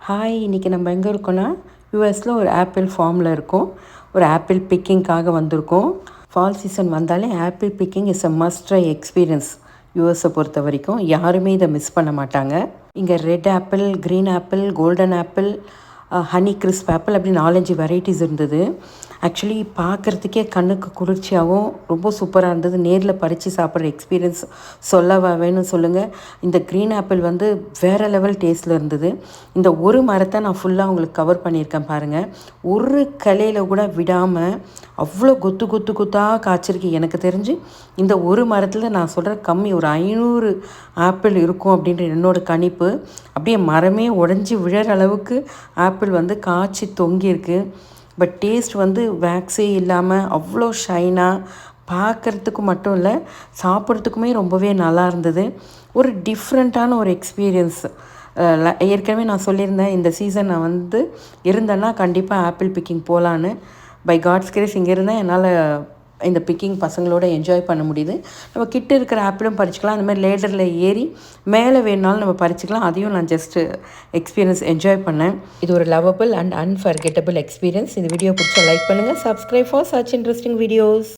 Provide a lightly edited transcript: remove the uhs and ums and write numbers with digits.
Hi, இன்றைக்கி நம்ம எங்கே இருக்கோன்னா யூஎஸில் ஒரு ஆப்பிள் ஃபார்மில் இருக்கோம். ஒரு ஆப்பிள் பிக்கிங்காக வந்திருக்கோம். ஃபால் சீசன் வந்தாலே apple picking is a must try experience. யூஎஸை பொறுத்த வரைக்கும் யாருமே இதை மிஸ் பண்ண மாட்டாங்க. இங்கே red apple, green apple, golden apple, honeycrisp apple அப்படி 4-5 வெரைட்டிஸ் இருந்தது. ஆக்சுவலி பார்க்குறதுக்கே கண்ணுக்கு குளிர்ச்சியாகவும் ரொம்ப சூப்பராக இருந்தது. நேரில் பறித்து சாப்பிட்ற எக்ஸ்பீரியன்ஸ் சொல்லவா வேணும் சொல்லுங்கள். இந்த க்ரீன் ஆப்பிள் வந்து வேறு லெவல் டேஸ்ட்டில் இருந்தது. இந்த ஒரு மரத்தை நான் ஃபுல்லாக உங்களுக்கு கவர் பண்ணியிருக்கேன் பாருங்கள். ஒரு கிளையில் கூட விடாமல் அவ்வளோ கொத்தாக காய்ச்சிருக்கு. எனக்கு தெரிஞ்சு இந்த ஒரு மரத்தில் நான் சொல்கிற கம்மி ஒரு 500 ஆப்பிள் இருக்கும் அப்படின்ற என்னோடய கணிப்பு. அப்படியே மரமே உடஞ்சி விழற அளவுக்கு ஆப்பிள் வந்து காய்ச்சி தொங்கியிருக்கு. பட் டேஸ்ட் வந்து வேக்ஸே இல்லாமல் அவ்வளோ ஷைனாக, பார்க்குறதுக்கு மட்டும் இல்லை சாப்பிட்றதுக்குமே ரொம்பவே நல்லா இருந்தது. ஒரு டிஃப்ரெண்ட்டான ஒரு எக்ஸ்பீரியன்ஸ். ஏற்கனவே நான் சொல்லியிருந்தேன், இந்த சீசன் நான் வந்து இருந்தேன்னா கண்டிப்பாக ஆப்பிள் பிக்கிங் போகலான்னு. பை காட்ஸ் கிரேஸ் இங்கே இருந்தேன், என்னால் இந்த பிக்கிங் பசங்களோட என்ஜாய் பண்ண முடியுது. நம்ம கிட்ட இருக்கிற ஆப்பிளும் பறிச்சிக்கலாம். அந்த மாதிரி லேடரில் ஏறி மேலே வேணுனாலும் நம்ம பறிச்சிக்கலாம். அதையும் நான் ஜஸ்ட்டு எக்ஸ்பீரியன்ஸ் என்ஜாய் பண்ணேன். இது ஒரு லவபிள் அண்ட் அன்ஃபர்கெட்டபிள் எக்ஸ்பீரியன்ஸ். இந்த வீடியோ பிடிச்சா லைக் பண்ணுங்கள். Subscribe for such interesting videos.